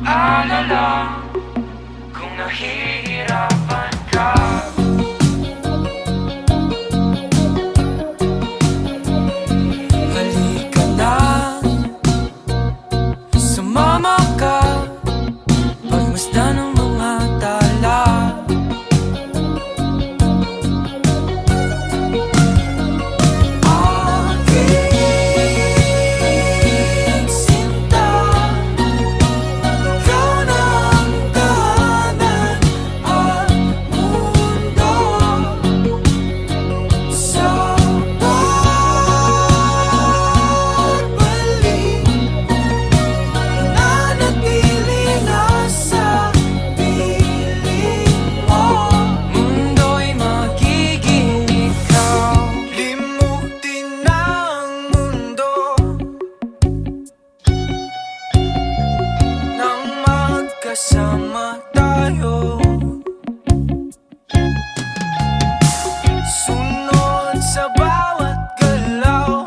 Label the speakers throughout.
Speaker 1: mag-alala kung nahihirapan ka. Halika na, sumama ka, pagmasdan ng mga tala. Aking sinta, ikaw ng tahanan at mundo. Sa pagbalik, nanatili na sa piling mo. Mundo'y magiging ikaw. Limutin na ang mundo nang magkasama tayo. Sunod sa bawat galaw,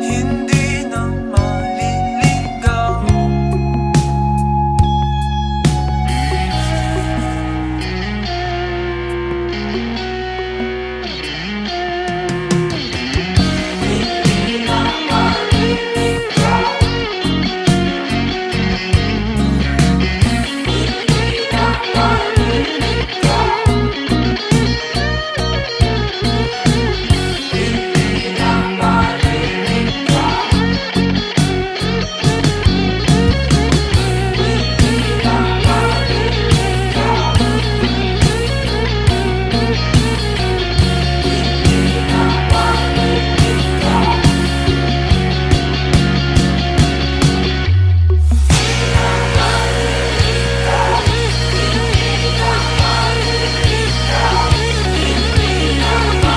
Speaker 1: hindi na maliligaw. Hindi na maliligaw. Hindi na maliligaw. Hindi na maliligaw. Hindi na maliligaw. Hindi na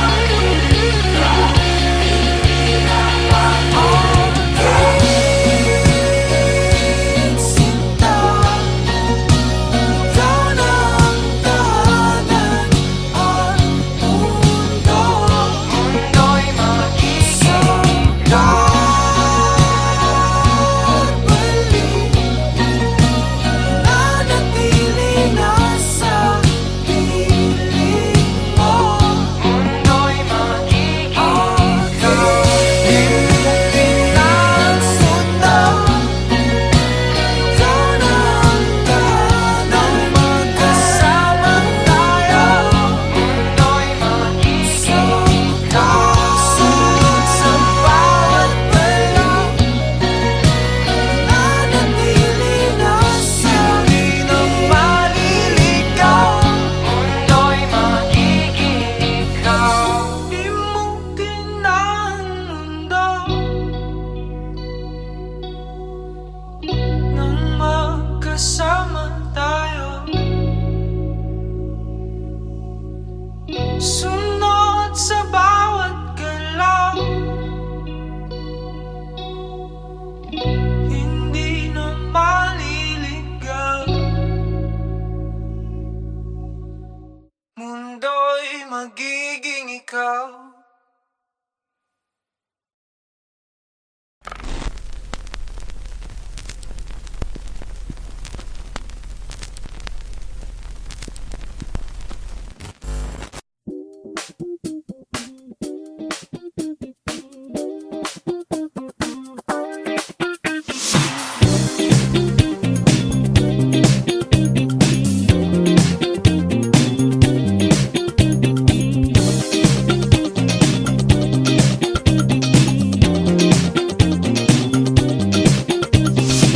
Speaker 1: maliligaw. Sinta, ikaw ng tahanan at mundo. Mundo'y magiging pagbalik, nanatili na sa piling mo. Mundo'y magiging ikaw. Limutin ang sundo, ikaw ng tahanan, magkasama tayo. Mundo'y magiging ikaw. Sunod sa bawat galaw, nanatili na sa hindi na maliligaw. Mundo'y magiging ikaw. Limutin na ang mundo nang magkasama tayo. Sunod sa bawat galaw, hindi na maliligaw. Mundo'y magiging ikaw.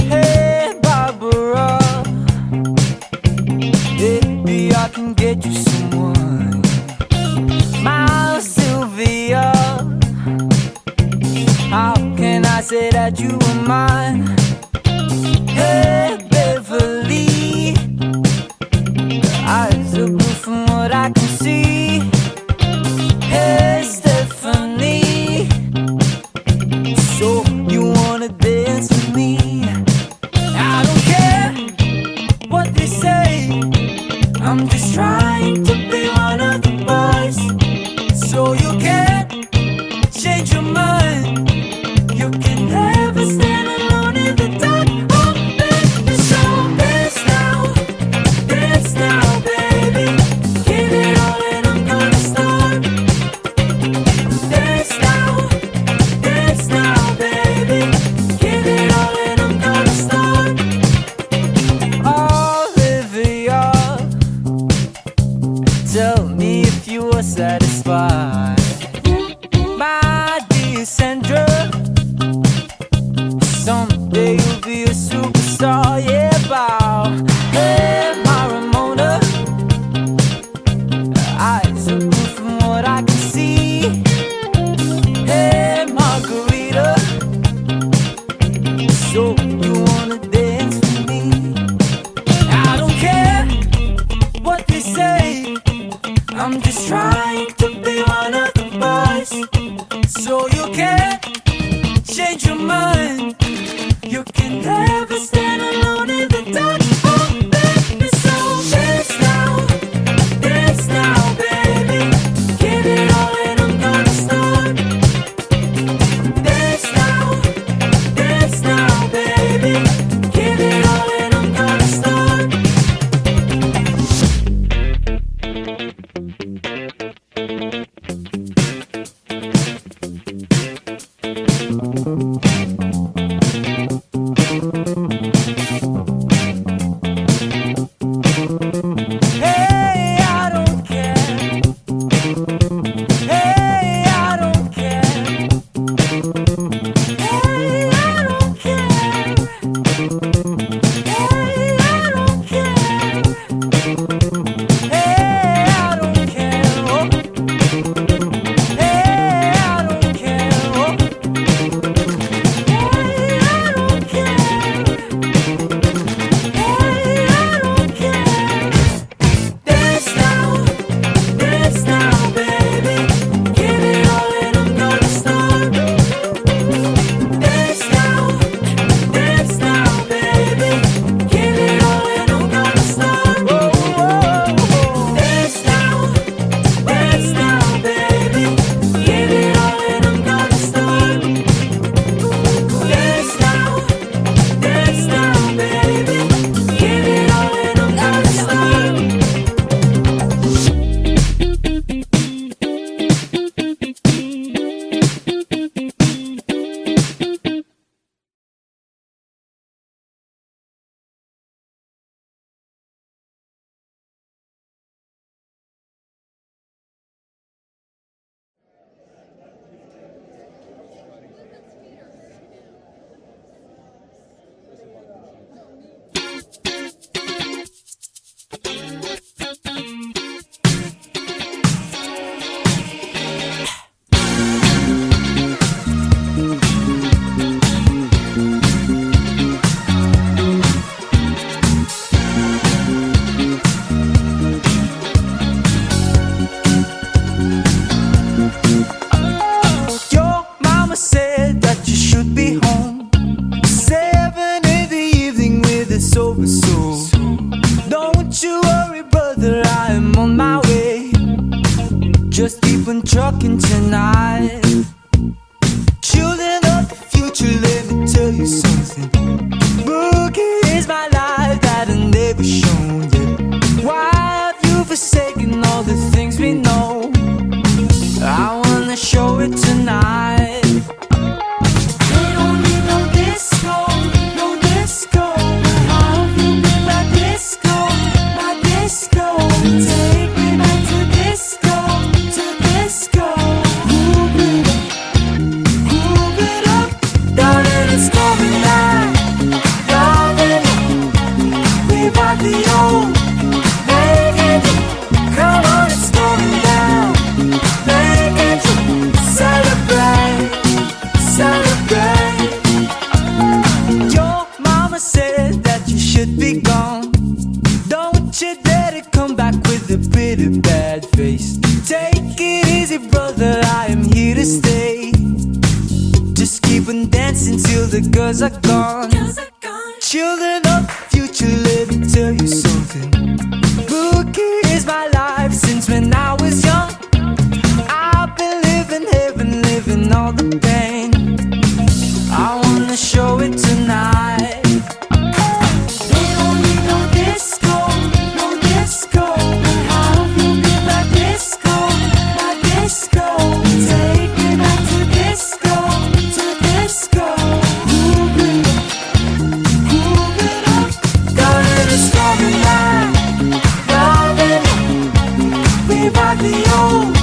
Speaker 1: Hey Barbara, maybe I can get you someone. My Sylvia, how can I say that you were mine? Hey Beverly, your eyes are blue from what I can see. Hey Stephanie, so you wanna dance with me? I don't care what they say, I'm just trying to be one of the boys. So you can't change your mind, you can never stand alone. satisfied. My dear Sandra, someday you'll be a superstar, yeah, bow. Hey, my Ramona, eyes are blue from what I can see. Hey, Margarita, so you wanna dance with me? I don't care what they say, I'm just trying to be one of the boys. So you can't change your mind, you can never stand alone in the dark. Oh baby, so dance now baby, give it all and I'm gonna start. Dance now baby, give it all and I'm gonna start. Hey, I don't care. Hey, I don't care. Hey, I don't care. Hey, I don't care. Hey, I don't care. Oh. Hey, I don't care. Oh. Hey, I don't care. Hey, I don't care. Dance now, baby, give it all and I'm gonna start. Dance now, baby, give it all and I'm gonna start. Whoa, whoa, whoa. Dance now, baby, give it all and I'm gonna start. Dance now, baby, give it all and I'm gonna start. Your mama said that you should be home 7 in the evening with a sober soul. Don't you worry, brother, I am on my way. Just keep on trucking tonight. Children of the future, let me tell you something. Boogie is my life that I never shown yet. Why have you forsaken all the things we know? I wanna show it tonight. We don't need no disco, no disco. How have you been my disco, my disco? Take me back to disco, to disco. Move it up, darling, it's coming back. Darling, we've got the old, make it, come on, it's coming down. Make it, celebrate, celebrate. Your mama said that you should be gone. Don't you dare to come back with a pretty bad face. Take it easy, brother, I am here to stay. Just keep on dancing till the girls are gone. Children of the future, let me tell you something. Boogie is my life since when I was young. I've been living heaven, living all the pain. I wanna show it tonight. We don't need no disco, no disco. How have you been my disco, my disco? Take me back to disco, to disco. Move it up, darling, it's coming back. Darling, we've got the old.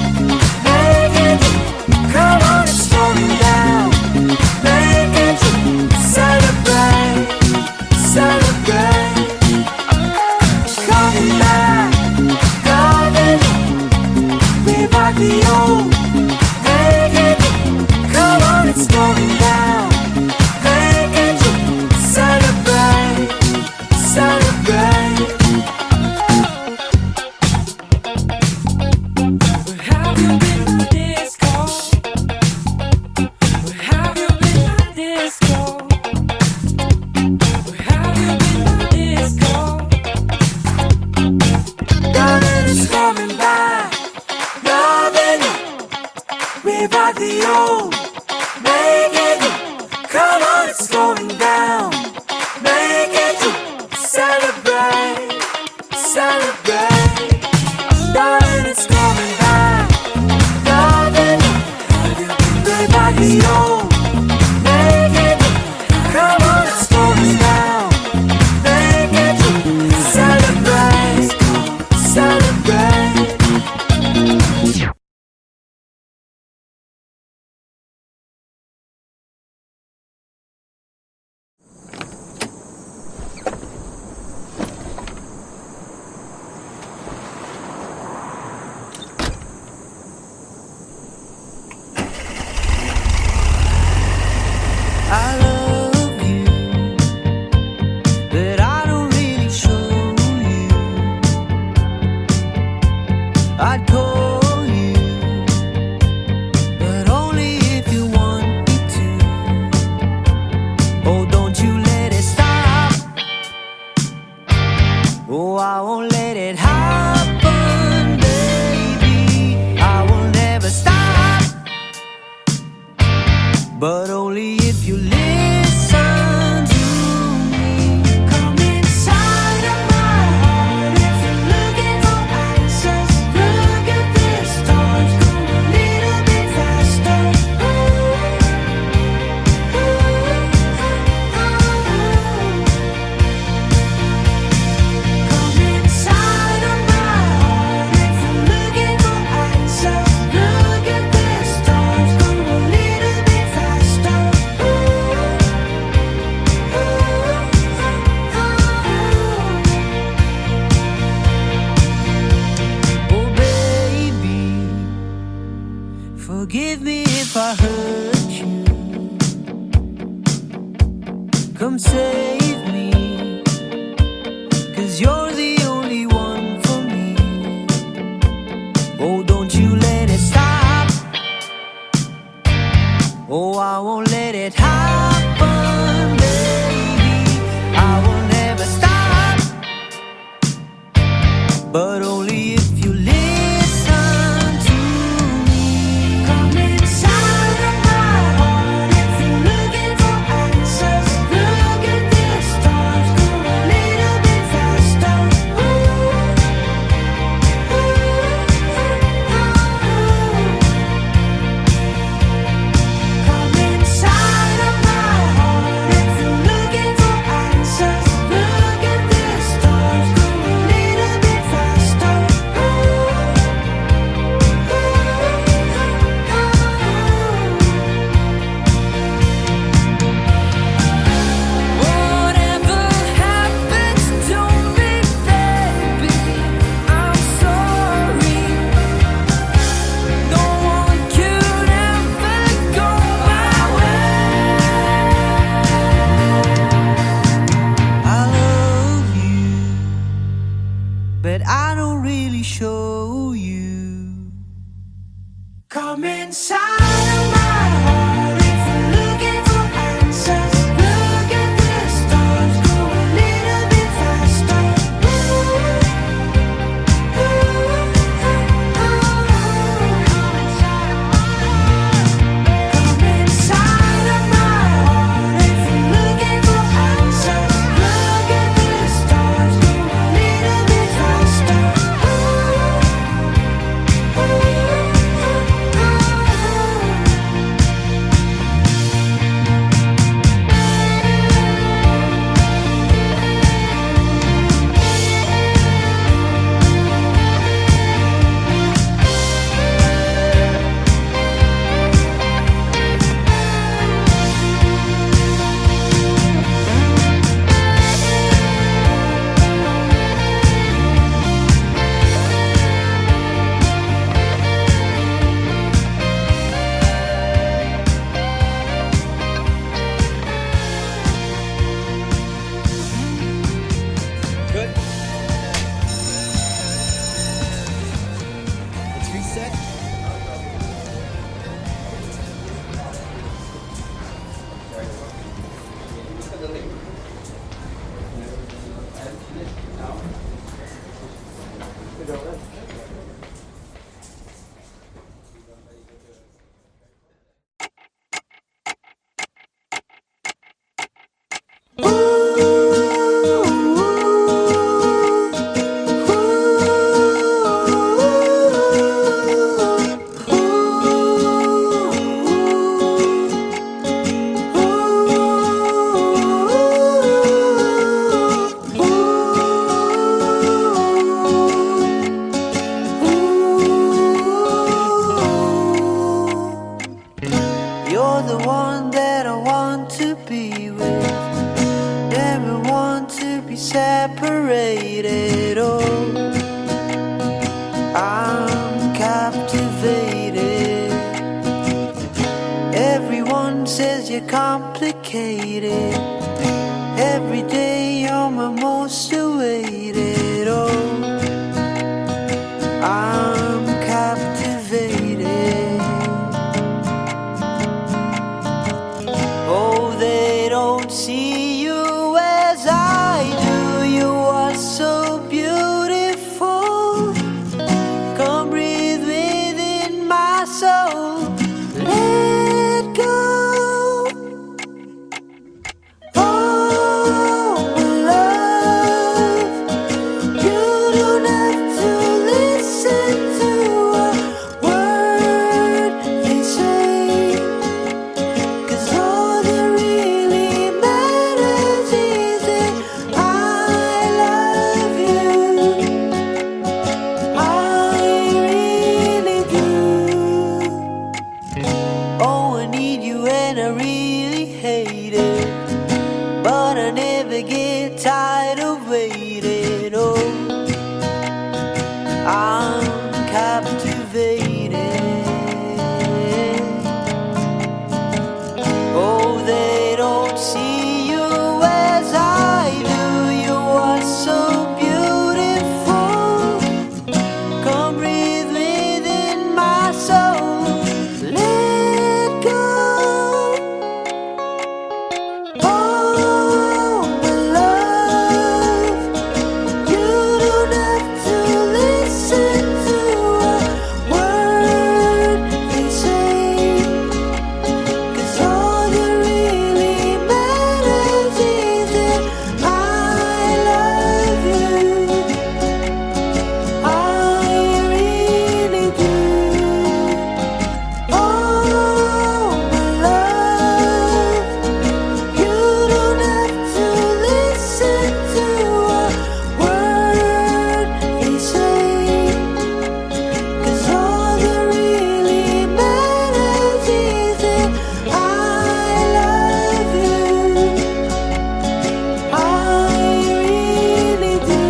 Speaker 1: Revive the old, make it new. Come on, it's going down. Make it new. Celebrate, celebrate. Darling, it's coming back. Darling, revive the old, make it new. Come on, it's going down. Make it new. Celebrate, celebrate. I love you, but I don't really show you. I'd call you, but only if you want me to. Oh, don't you let it stop. Oh, I won't let it happen, baby. I will never stop, but only if you listen to me. Come inside of my heart if you're looking for answers. Look at the stars, go a little bit faster. Come inside of my heart if you're looking for answers. Look at the stars, go a little bit faster. Oh baby, forgive me if I hurt you. Come save me, 'cause you're the only one for me. Oh, don't you let it stop. Oh, I won't let it happen, baby. I will never stop, but only if you listen to me. Come inside of my heart if you're looking for answers. Look at the stars, go a little bit faster. Come inside of my heart if you're looking for answers. Look at the stars, go a little bit faster. Whatever happens to me, baby, I'm sorry. No one could ever go my way. I love you, but I don't really show you. Come inside of my heart if you're looking for answers. Look at the stars, go a little bit faster. Come inside of my heart if you're looking for answers. Look at the stars, go a little bit faster. paraded. Oh, I'm captivated. Everyone says you're complicated. Every day you're my most awaited. Oh, I'm captivated. Oh, they don't see you as I do. You are so beautiful. Come breathe within my soul. Let go. Oh, love, you don't have to listen to a word they say, 'cause all that really matters is that I love you. I really do. Oh, I need you and I really hate it, but I never get tired of waiting. Oh, I'm captivated. Oh, they don't see you as I do. You are so beautiful. Come breathe within my soul. Let go. Oh, my love, you don't have to listen to a word they say, 'cause all that really matters is that I love you. I really do. Oh, my love, you don't have to listen to a word they say, 'cause all that really matters is that I love you. I really do.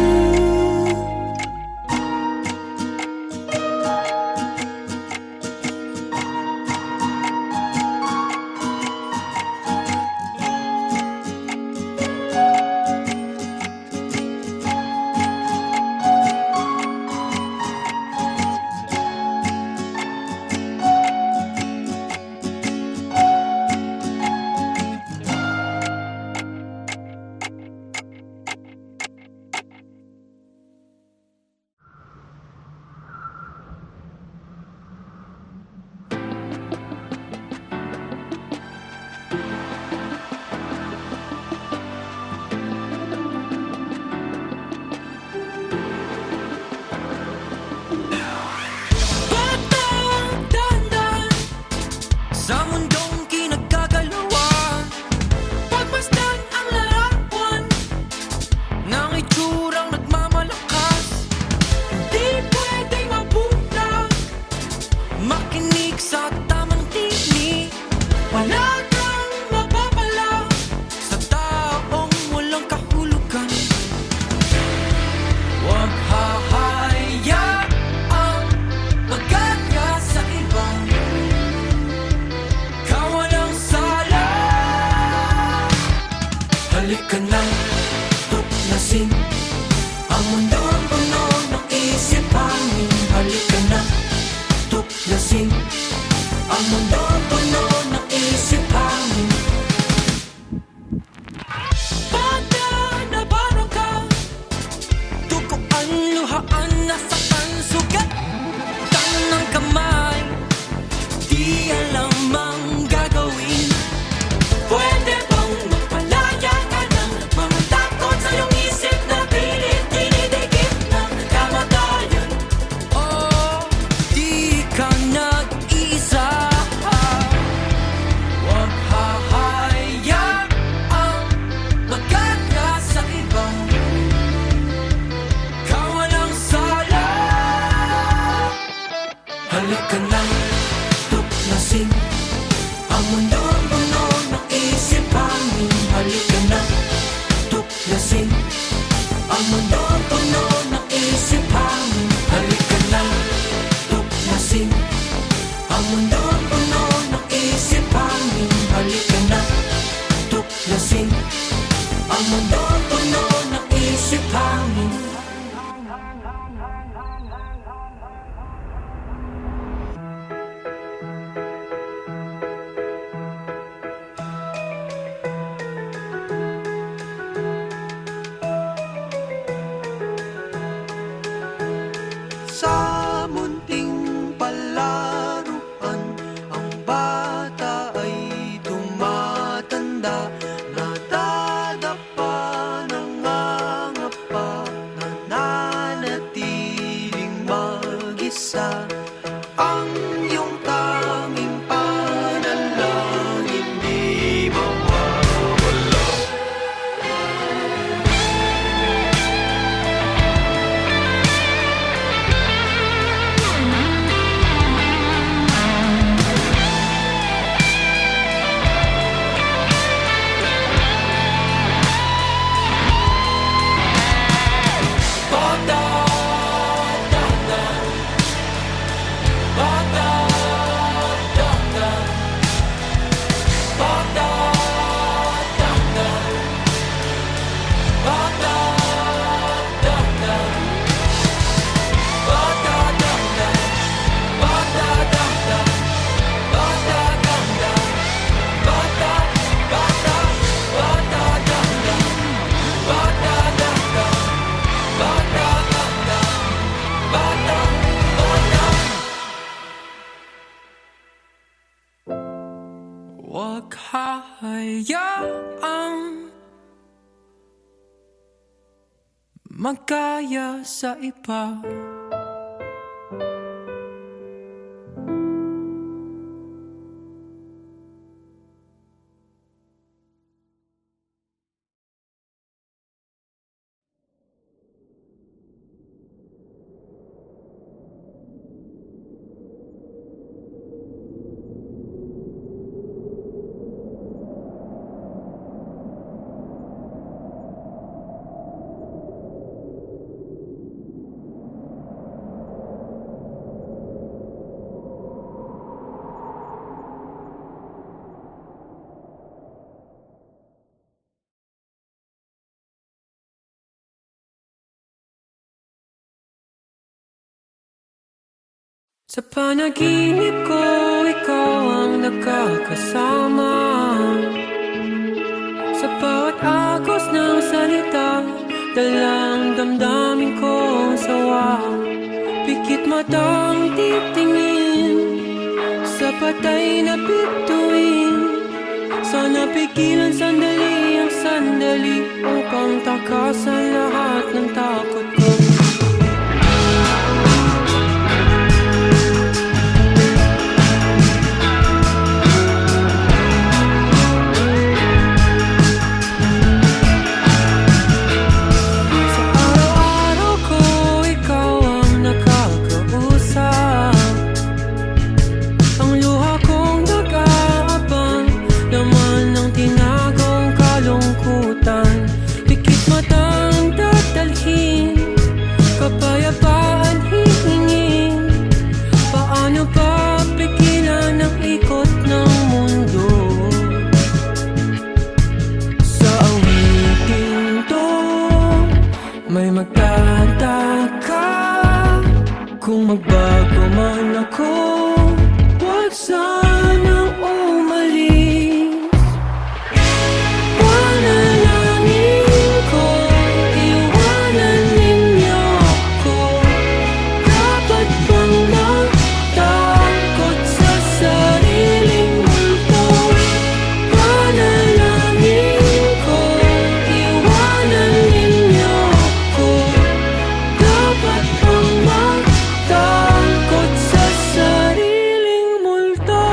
Speaker 1: Dahan-dahan sa mundong kinagkagalawan, pagmasdan ang larawan ng itsurang nagmamalakas. Hindi pwedeng mabulag, makinig sa tamang tinig. Wala kang mapapala sa taong walang kahulugan. Huwag hahayaang magkanya sa ibang kawalang sala. Halika na, tuklasin ang mundong puno ng isip hangin. Halika na, tuklasin ang mundong puno ng isip hangin. Bata na baro ka, tukuan, luhaan, nasaktan, sugat ng kamay, di alam ang gagawin. Pwede bang magpalaya ka ng mga takot sa iyong isip na pilit dinidikit ng kamatayan? Oh, di ka nag-iisa. Huwag hahayaang magkanya sa ibang kawalang sala. Halika na, tuklasin ang mundong puno ng isip hangin. Halika na, tuklasin ang mundo puno ng isip hangin. Halika na, tuklasin. Ang mundo puno ng isip hangin.
Speaker 2: Sa munting palaruan, ang bata ay tumatanda. Nadadapa, nangangapa, nananatiling mag-isa. Ang iyong tanging panalangin di mawawala.
Speaker 1: Huwag hahayaang magkaya sa iba. Sa panaginip ko, ikaw ang nakakasama. Sa bawat agos ng salita, dalang damdamin kong sawa. Pikit matang titingin sa patay na bituin. Sana pigilan sandali ang sandali upang takasan lahat ng takot ko. May magtataka kung magbago man ako. Huwag sanang umalis. Panalangin ko, iwanan ninyo ko. Dapat bang matakot sa sariling multo? Panalangin ko, iwanan ninyo ko. Dapat bang matakot sa sariling multo?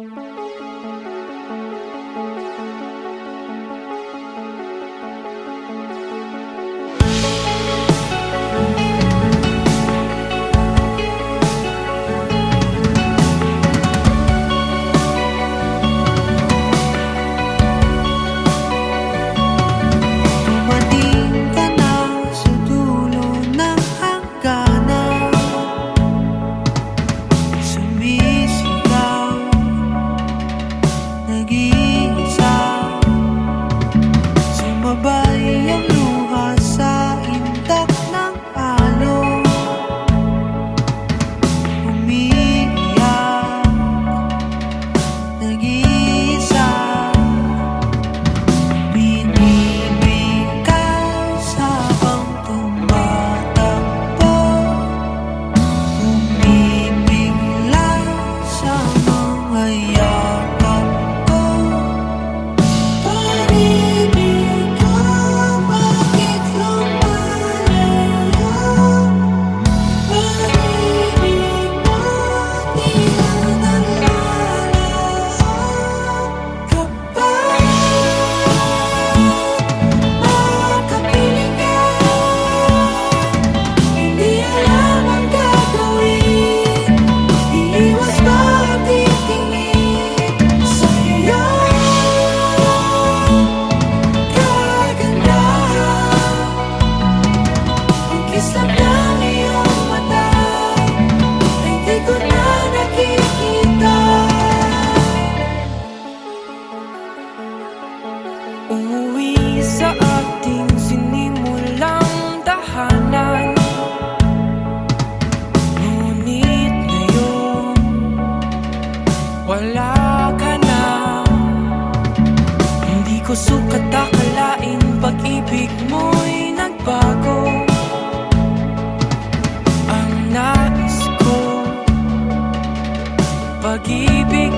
Speaker 2: Dumating ka na sa dulo ng hangganan, sumisigaw, nag-iisa, sumabay ang luha sa indak ng alon, umiiyak, nag-iisa. Binibigkas habang tumatakbo, bumibigla sa mga yakap ko. Pag-ibig ko, bakit lumalayo? Pag-ibig mo, di na nalalaho. Kapag makapiling ka, hindi alam ang gagawin. Iiwas ba ang titingin sa iyong kagandahan? Ang kislap ng iyong mata ay di ko na nakikita.
Speaker 1: Umuwi sa ating sinimulang tahanan, ngunit ngayon wala ka na. Hindi ko sukat akalain pag-ibig mo'y nagbago. Ang nais ko, pag-ibig